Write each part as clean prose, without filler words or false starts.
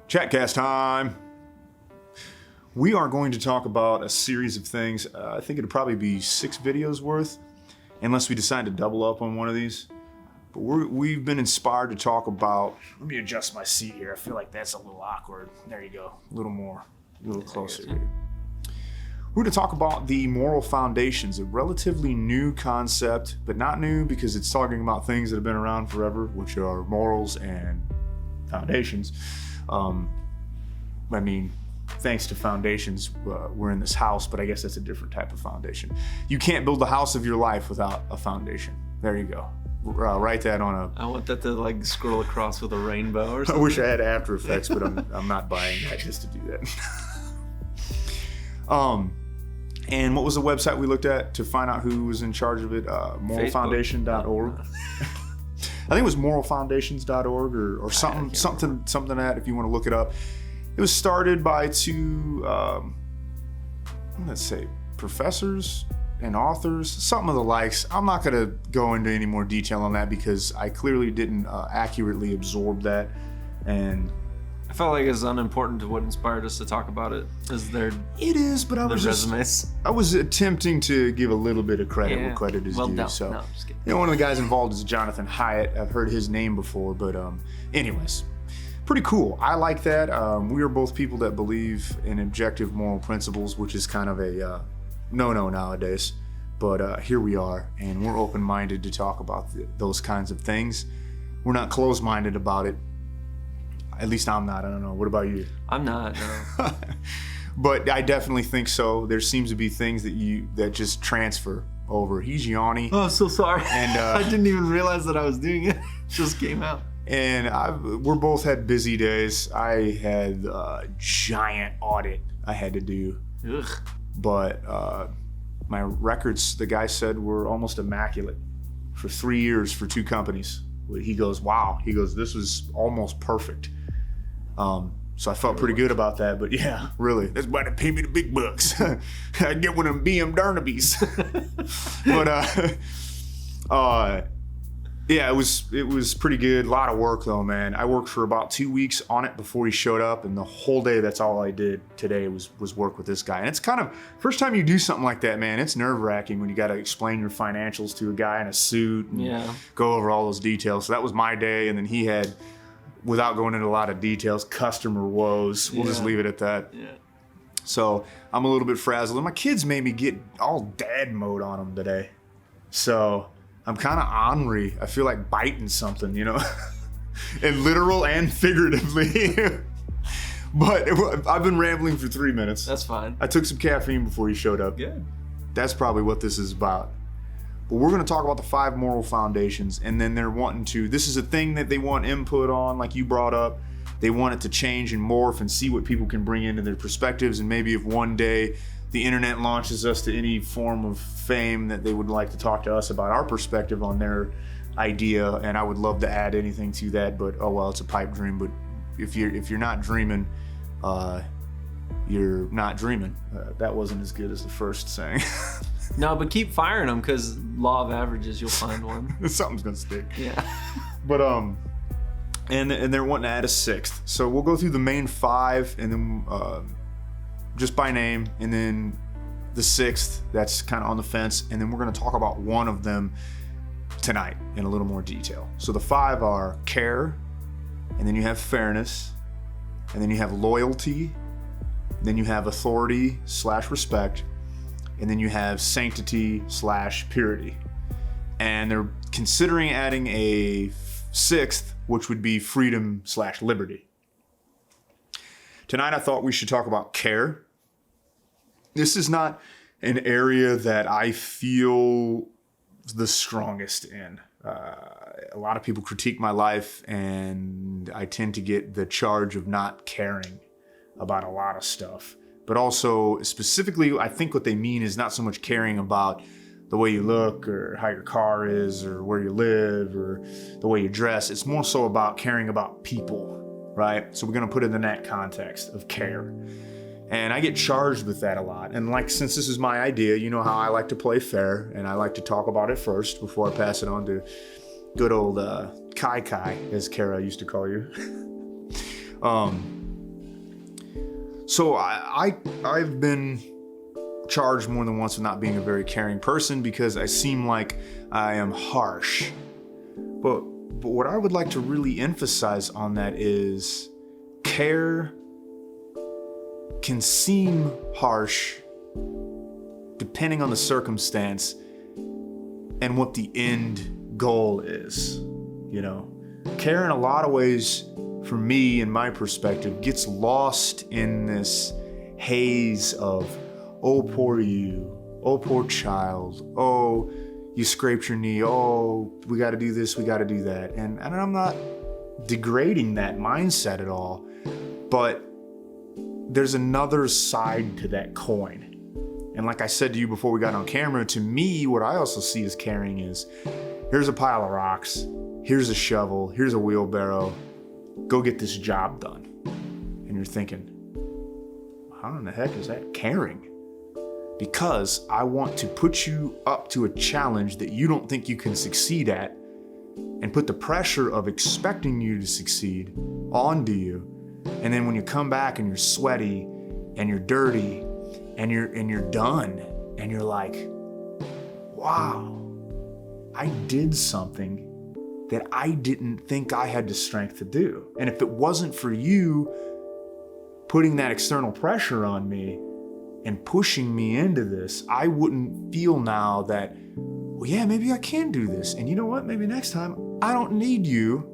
Chatcast time. We are going to talk about a series of things. I think it'll probably be 6 videos worth, unless we decide to double up on one of these. But we've been inspired to talk about, let me adjust my seat here. I feel like that's a little awkward. There you go, a little closer here. We're going to talk about the moral foundations, a relatively new concept, but not new because it's talking about things that have been around forever, which are morals and foundations. I mean, thanks to foundations, we're in this house, but I guess that's a different type of foundation. You can't build the house of your life without a foundation. There you go. Write that on a... I want that to like scroll across with a rainbow or something. I wish I had After Effects, but I'm not buying that just to do that. And what was the website we looked at to find out who was in charge of it? Moralfoundation.org. I think it was moralfoundations.org or something that, if you want to look it up. It was started by 2, let's say, professors and authors, something of the likes. I'm not going to go into any more detail on that because I clearly didn't accurately absorb that. And I felt like it's unimportant to what inspired us to talk about it. It is, but I was attempting to give a little bit of credit where credit is due. No, so, I'm just kidding. You know, one of the guys involved is Jonathan Hyatt. I've heard his name before, but anyways, pretty cool. I like that. We are both people that believe in objective moral principles, which is kind of a no-no nowadays. But here we are, and we're open-minded to talk about those kinds of things. We're not closed-minded about it. At least I'm not. I don't know. What about you? I'm not, no. But I definitely think so. There seems to be things that just transfer over. He's yawny. Oh, so sorry. And I didn't even realize that I was doing it. It just came out. And we're both had busy days. I had a giant audit I had to do. Ugh. But my records, the guy said, were almost immaculate for 3 years for 2 companies. He goes, wow. He goes, this was almost perfect. So I felt pretty good about that, but yeah, really, that's why they pay me the big bucks. I get one of them BM Darnabys. But yeah, it was pretty good. A lot of work though, man. I worked for about 2 weeks on it before he showed up, and the whole day, that's all I did today was work with this guy. And it's kind of first time you do something like that, man. It's nerve-wracking when you got to explain your financials to a guy in a suit and go over all those details. So that was my day, and then he had, without going into a lot of details, customer woes. We'll just leave it at that. Yeah. So I'm a little bit frazzled. And my kids made me get all dad mode on them today. So I'm kind of ornery. I feel like biting something, you know, and literal and figuratively. But I've been rambling for 3 minutes. That's fine. I took some caffeine before you showed up. Good. That's probably what this is about. But we're going to talk about the 5 moral foundations, and then they're wanting to, this is a thing that they want input on, like you brought up. They want it to change and morph and see what people can bring into their perspectives, and maybe if one day the internet launches us to any form of fame that they would like to talk to us about our perspective on their idea, and I would love to add anything to that, but oh well, it's a pipe dream. But if you're not dreaming, you're not dreaming. That wasn't as good as the first saying. No, but keep firing them because law of averages, you'll find one. Something's gonna stick. Yeah. But and they're wanting to add a 6th. So we'll go through the main 5 and then just by name, and then the 6th that's kind of on the fence, and then we're gonna talk about one of them tonight in a little more detail. So the 5 are care, and then you have fairness, and then you have loyalty, then you have authority/respect, and then you have sanctity/purity. And they're considering adding a 6th, which would be freedom/liberty. Tonight I thought we should talk about care. This is not an area that I feel the strongest in. A lot of people critique my life, and I tend to get the charge of not caring about a lot of stuff. But also, specifically, I think what they mean is not so much caring about the way you look or how your car is or where you live or the way you dress. It's more so about caring about people, right? So we're going to put it in that context of care. And I get charged with that a lot. And like, since this is my idea, you know how I like to play fair, and I like to talk about it first before I pass it on to good old Kai, as Kara used to call you. So I've been charged more than once with not being a very caring person because I seem like I am harsh. But what I would like to really emphasize on that is care can seem harsh depending on the circumstance and what the end goal is. You know, care in a lot of ways, for me, in my perspective, gets lost in this haze of, oh, poor you, oh, poor child, oh, you scraped your knee, oh, we got to do this, we got to do that. And I'm not degrading that mindset at all, but there's another side to that coin. And like I said to you before we got on camera, to me, what I also see as caring is, here's a pile of rocks, here's a shovel, here's a wheelbarrow, go get this job done. And you're thinking, how in the heck is that caring? Because I want to put you up to a challenge that you don't think you can succeed at and put the pressure of expecting you to succeed onto you. And then when you come back and you're sweaty and you're dirty and you're done and you're like, wow, I did something that I didn't think I had the strength to do. And if it wasn't for you putting that external pressure on me and pushing me into this, I wouldn't feel now that, well, yeah, maybe I can do this. And you know what? Maybe next time I don't need you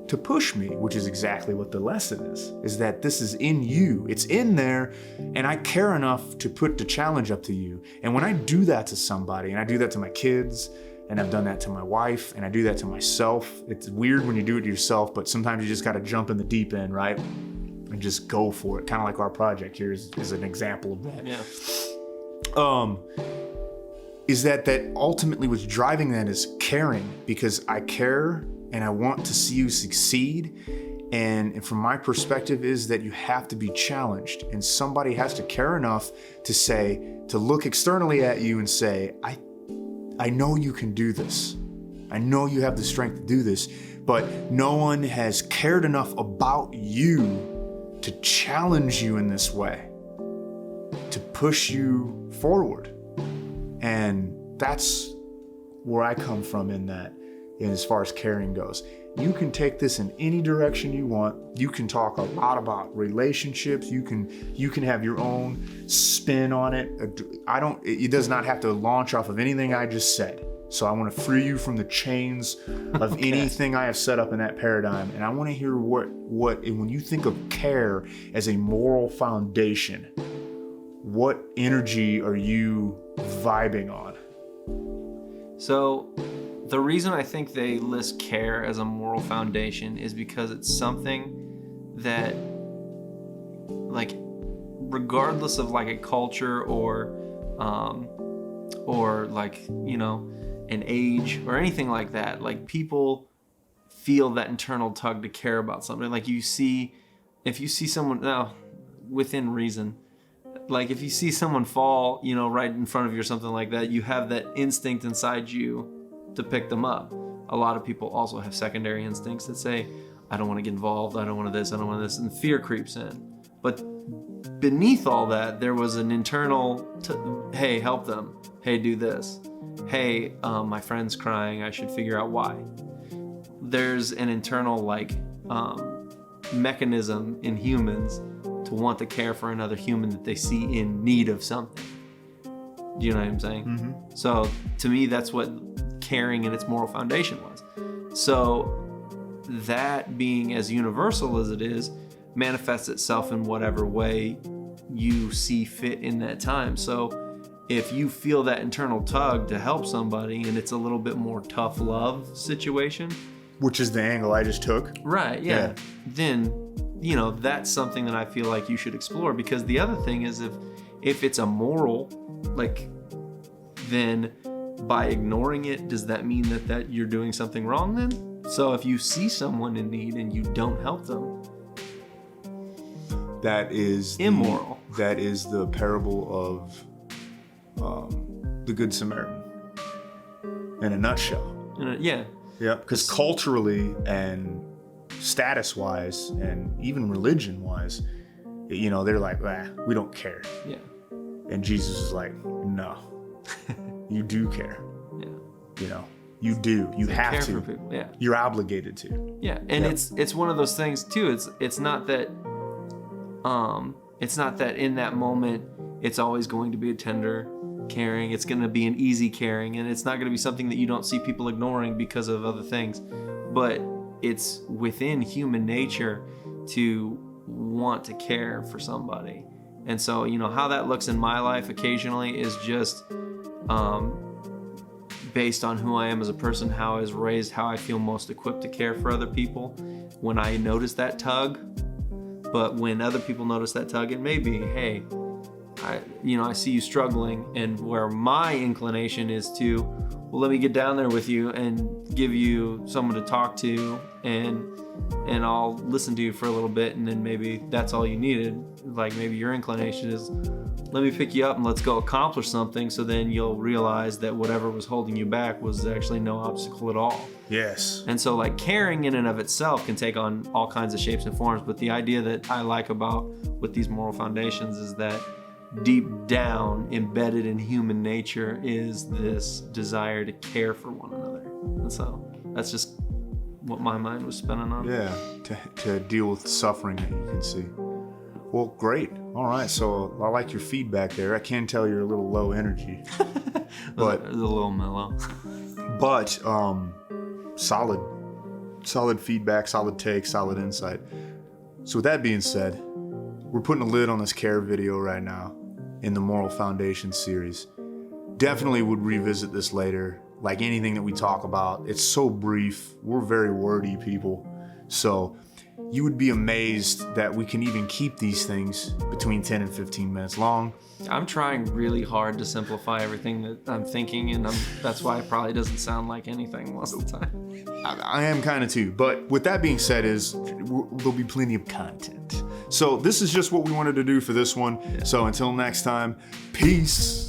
to push me, which is exactly what the lesson is that this is in you. It's in there, and I care enough to put the challenge up to you. And when I do that to somebody, and I do that to my kids, and I've done that to my wife, and I do that to myself. It's weird when you do it to yourself, but sometimes you just got to jump in the deep end, right? And just go for it. Kind of like our project here is an example of that. Yeah. Is that ultimately what's driving that is caring, because I care and I want to see you succeed. And from my perspective is that you have to be challenged, and somebody has to care enough to look externally at you and say, I know you can do this. I know you have the strength to do this, but no one has cared enough about you to challenge you in this way, to push you forward. And that's where I come from in that, as far as caring goes. You can take this in any direction you want. You can talk a lot about relationships. You can have your own spin on it. It does not have to launch off of anything I just said. So I want to free you from the chains of anything I have set up in that paradigm. And I want to hear what when you think of care as a moral foundation, what energy are you vibing on? So the reason I think they list care as a moral foundation is because it's something that, like, regardless of like a culture or like, you know, an age or anything like that, like, people feel that internal tug to care about something. Like, if you see someone, now within reason, like if you see someone fall, you know, right in front of you or something like that, you have that instinct inside you to pick them up. A lot of people also have secondary instincts that say, I don't want to get involved, I don't want this, I don't want this, and fear creeps in. But beneath all that, there was an internal, hey, help them, hey, do this, hey, my friend's crying, I should figure out why. There's an internal, like, mechanism in humans to want to care for another human that they see in need of something. Do you know what I'm saying? Mm-hmm. So to me, that's what caring in its moral foundation was. So that being as universal as it is, manifests itself in whatever way you see fit in that time. So if you feel that internal tug to help somebody and it's a little bit more tough love situation, which is the angle I just took. Right, yeah. Then, you know, that's something that I feel like you should explore, because the other thing is if it's a moral, like, then by ignoring it, does that mean that you're doing something wrong then? So if you see someone in need and you don't help them, that is immoral. That is the parable of the Good Samaritan in a nutshell. Yeah. Yeah, because culturally and status-wise and even religion-wise, you know, they're like, we don't care. Yeah. And Jesus is like, no, you do care. Yeah. You know, you do. You have care to. for people. Yeah. You're obligated to. Yeah, and it's one of those things too. It's not that in that moment it's always going to be a tender caring. It's going to be an easy caring, and it's not going to be something that you don't see people ignoring because of other things. But it's within human nature to want to care for somebody. And so, you know, how that looks in my life occasionally is just based on who I am as a person, how I was raised, how I feel most equipped to care for other people. When I notice that tug, but when other people notice that tug, it may be, hey, I see you struggling, and where my inclination is to, well, let me get down there with you and give you someone to talk to, and I'll listen to you for a little bit, and then maybe that's all you needed. Like maybe your inclination is, let me pick you up and let's go accomplish something, so then you'll realize that whatever was holding you back was actually no obstacle at all. Yes. And so like caring in and of itself can take on all kinds of shapes and forms, but the idea that I like about with these moral foundations is that deep down, embedded in human nature, is this desire to care for one another. And so that's just what my mind was spinning on. Yeah, to deal with the suffering that you can see. Well, great. All right, so I like your feedback there. I can tell you're a little low energy, but a little mellow. But solid feedback, solid take, solid insight. So with that being said, we're putting a lid on this care video right now in the Moral Foundation series. Definitely would revisit this later. Like anything that we talk about, it's so brief. We're very wordy people. So you would be amazed that we can even keep these things between 10 and 15 minutes long. I'm trying really hard to simplify everything that I'm thinking, and that's why it probably doesn't sound like anything most of the time. I am kind of too. But with that being said, there'll be plenty of content. So this is just what we wanted to do for this one. Yeah. So until next time, peace.